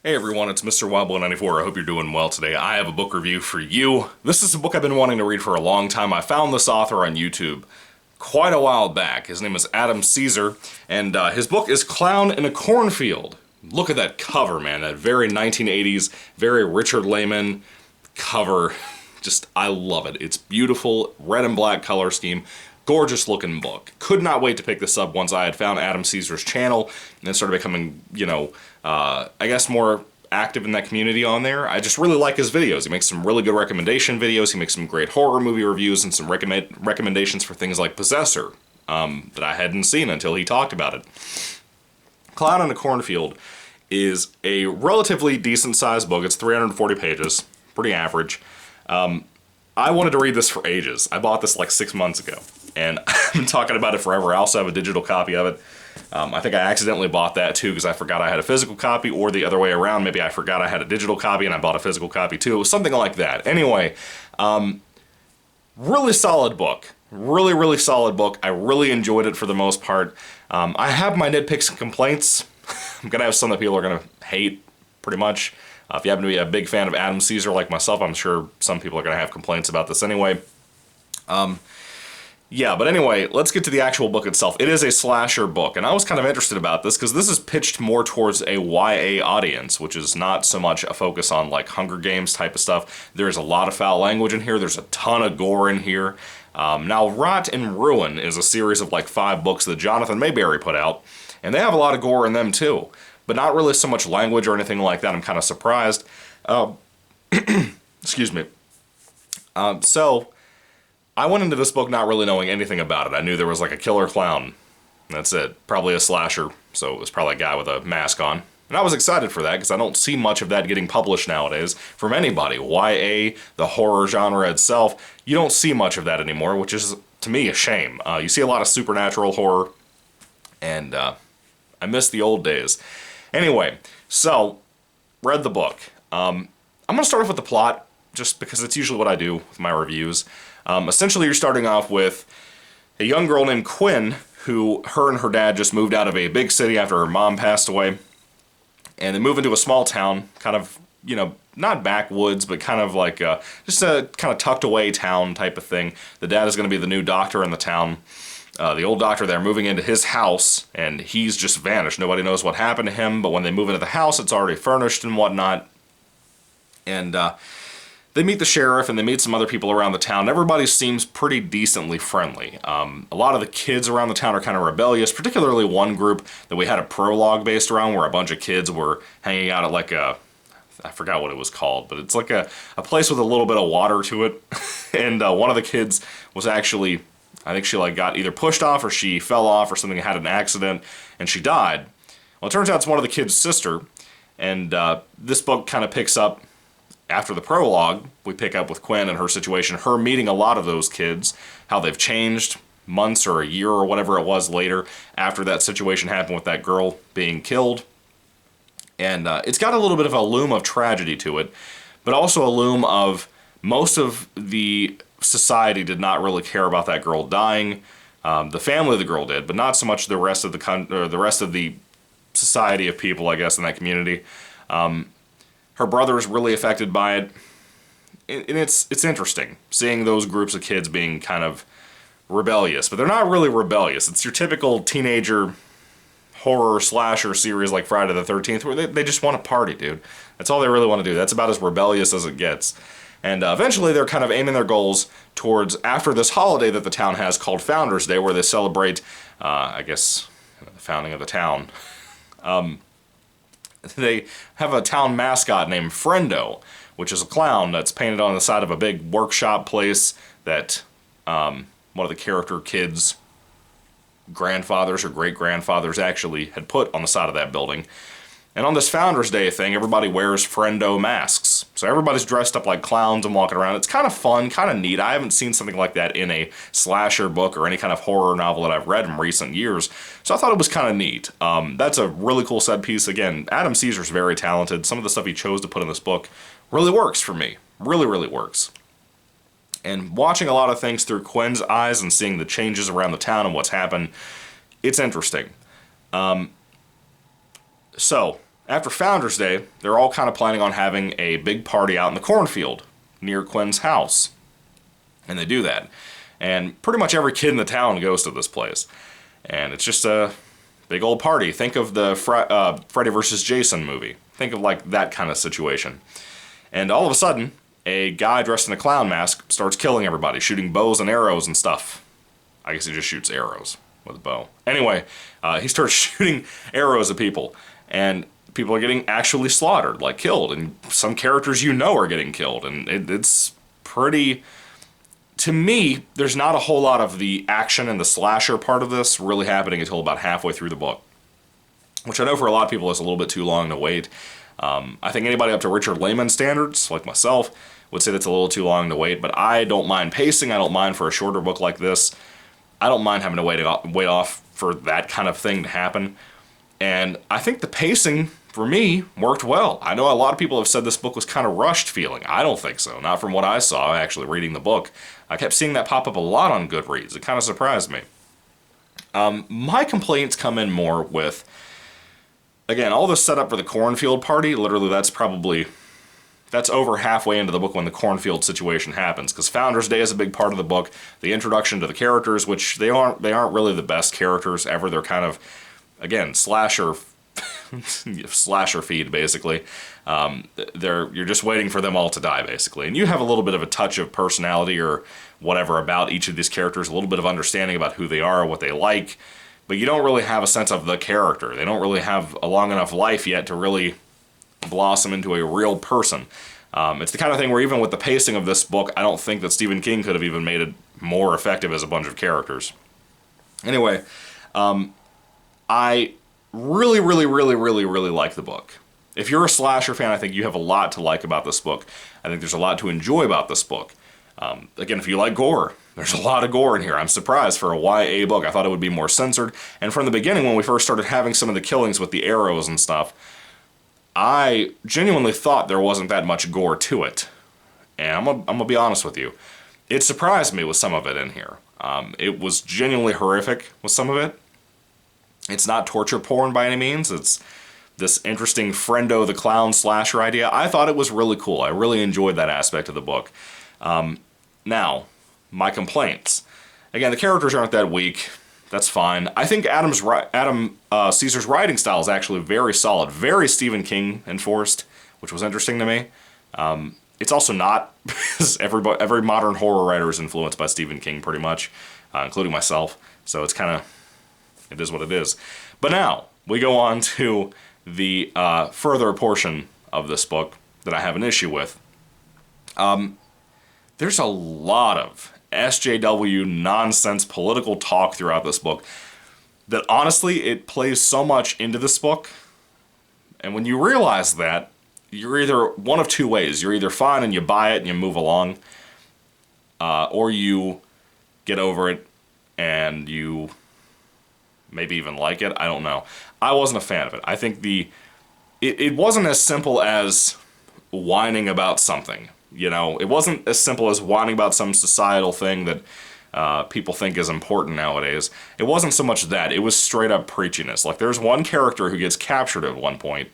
Hey everyone, it's Mr. Wobble94. I hope you're doing well today. I have a book review for you. This is a book I've been wanting to read for a long time. I found this author on YouTube quite a while back. His name is Adam Caesar, and his book is Clown in a Cornfield. Look at that cover, man. That very 1980s, very Richard Lehman cover. Just, I love it. It's beautiful, red and black color scheme. Gorgeous looking book. Could not wait to pick this up once I had found Adam Caesar's channel and then started becoming, I guess more active in that community on there. I just really like his videos. He makes some really good recommendation videos. He makes some great horror movie reviews and some recommendations for things like Possessor that I hadn't seen until he talked about it. Clown in a Cornfield is a relatively decent sized book. It's 340 pages, pretty average. I wanted to read this for ages. I bought this like 6 months ago, and I've been talking about it forever. I also have a digital copy of it. I think I accidentally bought that too because I forgot I had a physical copy, or the other way around. Maybe I forgot I had a digital copy and I bought a physical copy too. It was something like that. Anyway, really solid book. Really solid book. I really enjoyed it for the most part. I have my nitpicks and complaints. I'm going to have some that people are going to hate, pretty much. If you happen to be a big fan of Adam Caesar like myself, I'm sure some people are going to have complaints about this anyway. Yeah, but anyway, let's get to the actual book itself. It is a slasher book, and I was kind of interested about this because this is pitched more towards a YA audience, which is not so much a focus on like Hunger Games type of stuff. There's a lot of foul language in here. There's a ton of gore in here. Now, Rot and Ruin is a series of like 5 books that Jonathan Mayberry put out, and they have a lot of gore in them too. But not really so much language or anything like that. I'm kind of surprised. Excuse me. So, I went into this book not really knowing anything about it. I knew there was like a killer clown. That's it. Probably a slasher, so it was probably a guy with a mask on. And I was excited for that because I don't see much of that getting published nowadays from anybody. YA, the horror genre itself, you don't see much of that anymore, which is, to me, a shame. You see a lot of supernatural horror, and I miss the old days. Anyway, so, read the book. I'm going to start off with the plot, just because it's usually what I do with my reviews. Essentially, you're starting off with a young girl named Quinn, who her and her dad just moved out of a big city after her mom passed away. And they move into a small town, kind of, not backwoods, but kind of like just a kind of tucked away town type of thing. The dad is going to be the new doctor in the town. The old doctor there moving into his house, and he's just vanished. Nobody knows what happened to him, but when they move into the house, it's already furnished and whatnot. And they meet the sheriff, and they meet some other people around the town. Everybody seems pretty decently friendly. A lot of the kids around the town are kind of rebellious, particularly one group that we had a prologue based around where a bunch of kids were hanging out at like a, I forgot what it was called, but it's like a place with a little bit of water to it. And one of the kids was actually, I think she like got either pushed off or she fell off or something, had an accident, and she died. Well, it turns out it's one of the kids' sister, and this book kind of picks up after the prologue. We pick up with Quinn and her situation, her meeting a lot of those kids, how they've changed months or a year or whatever it was later after that situation happened with that girl being killed. And it's got a little bit of a loom of tragedy to it, but also a loom of most of the society did not really care about that girl dying. The family of the girl did, but not so much the rest of the society of people, I guess, in that community. Her brother is really affected by it, and it's interesting seeing those groups of kids being kind of rebellious, but they're not really rebellious. It's your typical teenager horror slasher series like Friday the 13th, where they just want to party, dude. That's all they really want to do. That's about as rebellious as it gets. And eventually they're kind of aiming their goals towards after this holiday that the town has called Founders Day, where they celebrate, I guess, the founding of the town. They have a town mascot named Friendo, which is a clown that's painted on the side of a big workshop place that one of the character kids' grandfathers or great-grandfathers actually had put on the side of that building. And on this Founders Day thing, everybody wears Friendo masks. So everybody's dressed up like clowns and walking around. It's kind of fun, kind of neat. I haven't seen something like that in a slasher book or any kind of horror novel that I've read in recent years. So I thought it was kind of neat. That's a really cool set piece. Again, Adam Caesar's very talented. Some of the stuff he chose to put in this book really works for me. Really works. And watching a lot of things through Quinn's eyes and seeing the changes around the town and what's happened, it's interesting. So, After Founders Day, they're all kind of planning on having a big party out in the cornfield near Quinn's house. And they do that. And pretty much every kid in the town goes to this place. And it's just a big old party. Think of the Freddy vs. Jason movie. Think of like that kind of situation. And all of a sudden, a guy dressed in a clown mask starts killing everybody, shooting bows and arrows and stuff. I guess he just shoots arrows with a bow. Anyway, he starts shooting arrows at people. And people are getting actually slaughtered, like killed. And some characters you know are getting killed. And it's pretty... To me, there's not a whole lot of the action and the slasher part of this really happening until about halfway through the book. Which I know for a lot of people is a little bit too long to wait. I think anybody up to Richard Lehman standards, like myself, would say that's a little too long to wait. But I don't mind pacing. I don't mind for a shorter book like this. I don't mind having to wait off for that kind of thing to happen. And I think the pacing, for me, worked well. I know a lot of people have said this book was kind of rushed feeling. I don't think so. Not from what I saw actually reading the book. I kept seeing that pop up a lot on Goodreads. It kind of surprised me. My complaints come in more with, again, all the setup for the Cornfield party. Literally, that's over halfway into the book when the Cornfield situation happens. Because Founders Day is a big part of the book. The introduction to the characters, which they aren't really the best characters ever. They're kind of, again, slasher feed, basically. You're just waiting for them all to die, basically. And you have a little bit of a touch of personality or whatever about each of these characters, a little bit of understanding about who they are, what they like, but you don't really have a sense of the character. They don't really have a long enough life yet to really blossom into a real person. It's the kind of thing where even with the pacing of this book, I don't think that Stephen King could have even made it more effective as a bunch of characters. Anyway, I really, really, really, really, really like the book. If you're a slasher fan, I think you have a lot to like about this book. I think there's a lot to enjoy about this book. Again, if you like gore, there's a lot of gore in here. I'm surprised for a YA book. I thought it would be more censored. And from the beginning, when we first started having some of the killings with the arrows and stuff, I genuinely thought there wasn't that much gore to it. And I'm gonna be honest with you. It surprised me with some of it in here. It was genuinely horrific with some of it. It's not torture porn by any means. It's this interesting Friendo the Clown slasher idea. I thought it was really cool. I really enjoyed that aspect of the book. Now, my complaints. Again, the characters aren't that weak. That's fine. I think Adam Caesar's writing style is actually very solid. Very Stephen King enforced, which was interesting to me. It's also not, because every modern horror writer is influenced by Stephen King pretty much, including myself. So it's kind of... It is what it is. But now, we go on to the further portion of this book that I have an issue with. There's a lot of SJW nonsense political talk throughout this book that honestly, it plays so much into this book. And when you realize that, you're either one of two ways. You're either fine and you buy it and you move along, or you get over it and you... maybe even like it, I don't know. I wasn't a fan of it. I think it wasn't as simple as whining about something, you know? It wasn't as simple as whining about some societal thing that people think is important nowadays. It wasn't so much that, it was straight up preachiness. Like, there's one character who gets captured at one point,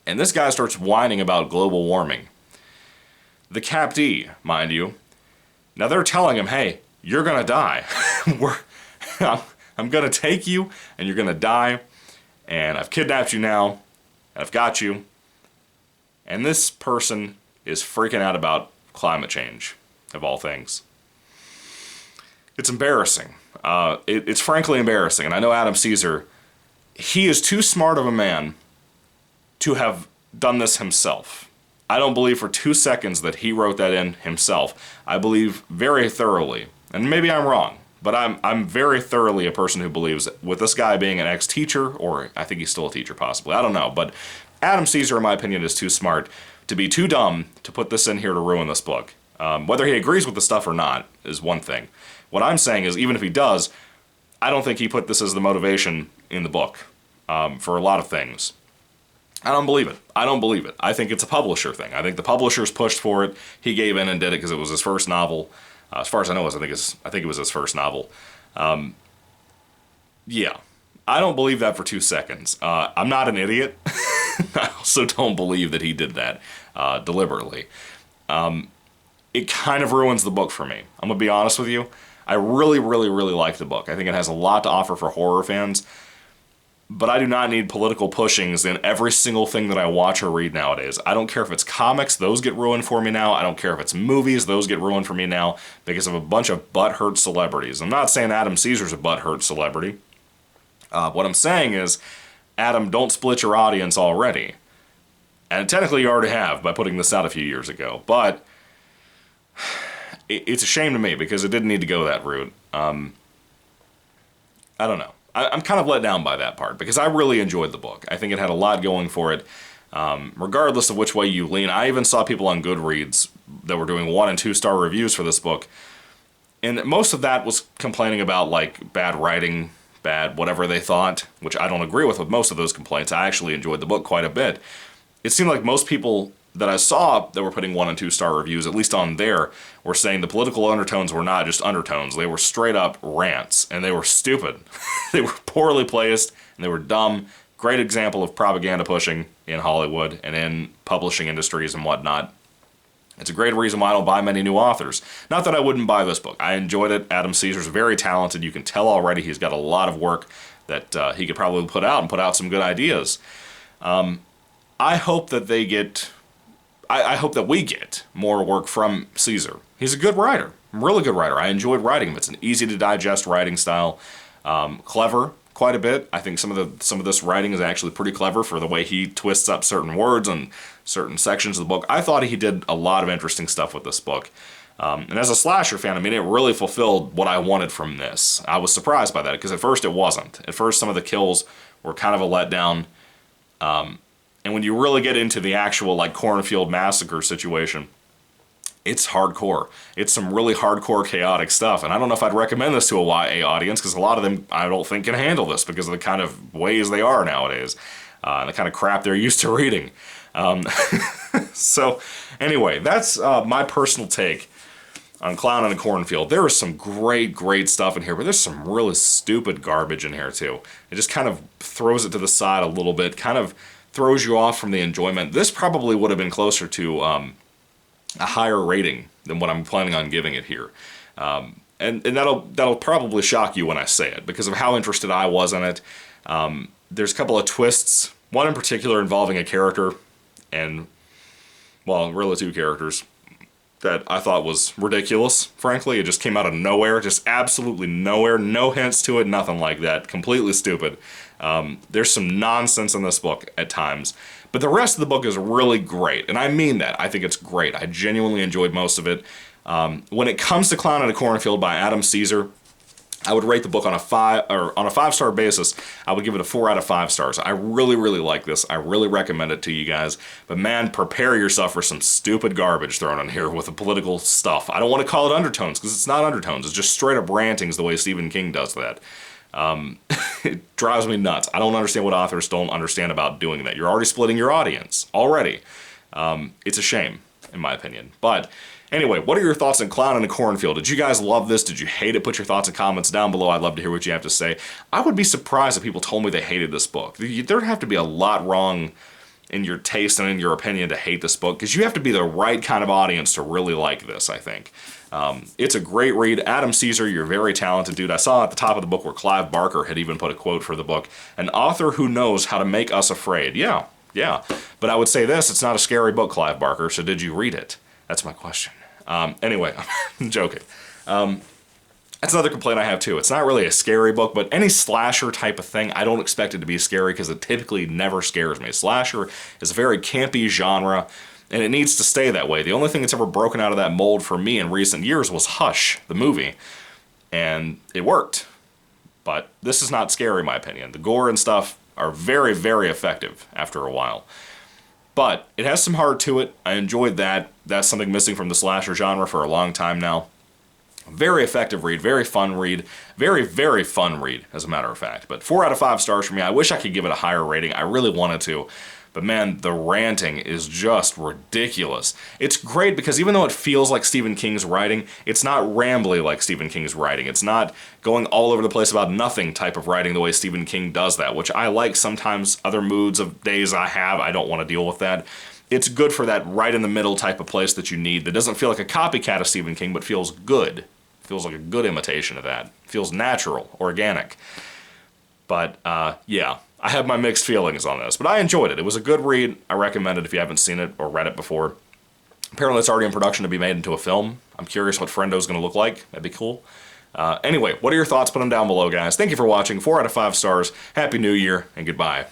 and this guy starts whining about global warming. The Captee, mind you. Now they're telling him, hey, you're gonna die. I'm going to take you, and you're going to die, and I've kidnapped you now, and I've got you. And this person is freaking out about climate change, of all things. It's embarrassing. It's frankly embarrassing, and I know Adam Caesar, he is too smart of a man to have done this himself. I don't believe for 2 seconds that he wrote that in himself. I believe very thoroughly, and maybe I'm wrong, but I'm very thoroughly a person who believes with this guy being an ex-teacher, or I think he's still a teacher possibly, I don't know, but Adam Caesar, in my opinion, is too smart to be too dumb to put this in here to ruin this book. Whether he agrees with the stuff or not is one thing. What I'm saying is, even if he does, I don't think he put this as the motivation in the book for a lot of things. I don't believe it. I don't believe it. I think it's a publisher thing. I think the publishers pushed for it. He gave in and did it because it was his first novel. As far as I know, I think it was his first novel. Yeah, I don't believe that for 2 seconds. I'm not an idiot. I also don't believe that he did that deliberately. It kind of ruins the book for me. I'm going to be honest with you. I really, really, really like the book. I think it has a lot to offer for horror fans. But I do not need political pushings in every single thing that I watch or read nowadays. I don't care if it's comics, those get ruined for me now. I don't care if it's movies, those get ruined for me now because of a bunch of butthurt celebrities. I'm not saying Adam Caesar's a butthurt celebrity. What I'm saying is, Adam, don't split your audience already. And technically you already have by putting this out a few years ago. But it's a shame to me because it didn't need to go that route. I don't know. I'm kind of let down by that part because I really enjoyed the book. I think it had a lot going for it. Regardless of which way you lean, I even saw people on Goodreads that were doing 1- and 2-star reviews for this book. And most of that was complaining about like bad writing, bad whatever they thought, which I don't agree with most of those complaints. I actually enjoyed the book quite a bit. It seemed like most people that I saw that were putting 1- and 2-star reviews, at least on there, were saying the political undertones were not just undertones. They were straight up rants, and they were stupid. They were poorly placed, and they were dumb. Great example of propaganda pushing in Hollywood and in publishing industries and whatnot. It's a great reason why I don't buy many new authors. Not that I wouldn't buy this book. I enjoyed it. Adam Caesar's very talented. You can tell already he's got a lot of work that he could probably put out some good ideas. I hope that they get... I hope that we get more work from Caesar. He's a good writer, a really good writer. I enjoyed writing him. It's an easy to digest writing style, clever quite a bit. I think some of this writing is actually pretty clever for the way he twists up certain words and certain sections of the book. I thought he did a lot of interesting stuff with this book. And as a slasher fan, I mean, it really fulfilled what I wanted from this. I was surprised by that because at first it wasn't. At first, some of the kills were kind of a letdown. And when you really get into the actual like Cornfield massacre situation, it's hardcore. It's some really hardcore, chaotic stuff. And I don't know if I'd recommend this to a YA audience because a lot of them I don't think can handle this because of the kind of ways they are nowadays. And the kind of crap they're used to reading. So anyway, that's my personal take on Clown in a Cornfield. There is some great, great stuff in here, but there's some really stupid garbage in here too. It just kind of throws it to the side a little bit, kind of throws you off from the enjoyment. This probably would have been closer to a higher rating than what I'm planning on giving it here. And that'll probably shock you when I say it because of how interested I was in it. There's a couple of twists, one in particular involving a character, and, well, really 2 characters, that I thought was ridiculous, frankly. It just came out of nowhere, just absolutely nowhere, no hints to it, nothing like that, completely stupid. There's some nonsense in this book at times, but the rest of the book is really great, and I mean that. I think it's great. I genuinely enjoyed most of it. When it comes to Clown in a Cornfield by Adam Caesar, I would rate the book on a 5-star basis. I would give it a 4 out of 5 stars. I really, really like this. I really recommend it to you guys. But man, prepare yourself for some stupid garbage thrown in here with the political stuff. I don't want to call it undertones because it's not undertones. It's just straight up rantings the way Stephen King does that. It drives me nuts. I don't understand what authors don't understand about doing that. You're already splitting your audience. Already. It's a shame, in my opinion. But anyway, what are your thoughts on Clown in a Cornfield? Did you guys love this? Did you hate it? Put your thoughts and comments down below. I'd love to hear what you have to say. I would be surprised if people told me they hated this book. There'd have to be a lot wrong in your taste and in your opinion to hate this book, because you have to be the right kind of audience to really like this, I think. It's a great read. Adam Caesar, you're a very talented dude. I saw at the top of the book where Clive Barker had even put a quote for the book. An author who knows how to make us afraid. Yeah. But I would say this, it's not a scary book, Clive Barker, so did you read it? That's my question. Anyway, I'm joking. That's another complaint I have too. It's not really a scary book, but any slasher type of thing, I don't expect it to be scary because it typically never scares me. Slasher is a very campy genre, and it needs to stay that way. The only thing that's ever broken out of that mold for me in recent years was Hush, the movie, and it worked. But this is not scary in my opinion. The gore and stuff are very, very effective after a while. But it has some heart to it. I enjoyed that. That's something missing from the slasher genre for a long time now. Very effective read, very fun read, very, very fun read, as a matter of fact. But 4 out of 5 stars for me. I wish I could give it a higher rating. I really wanted to. But man, the ranting is just ridiculous. It's great because even though it feels like Stephen King's writing, it's not rambly like Stephen King's writing. It's not going all over the place about nothing type of writing the way Stephen King does that, which I like sometimes. Other moods of days I don't want to deal with that. It's good for that right in the middle type of place that you need, that doesn't feel like a copycat of Stephen King, but feels good. Feels like a good imitation of that. Feels natural, organic. But, yeah, I have my mixed feelings on this. But I enjoyed it. It was a good read. I recommend it if you haven't seen it or read it before. Apparently it's already in production to be made into a film. I'm curious what Frendo's going to look like. That'd be cool. Anyway, what are your thoughts? Put them down below, guys. Thank you for watching. 4 out of 5 stars. Happy New Year, and goodbye.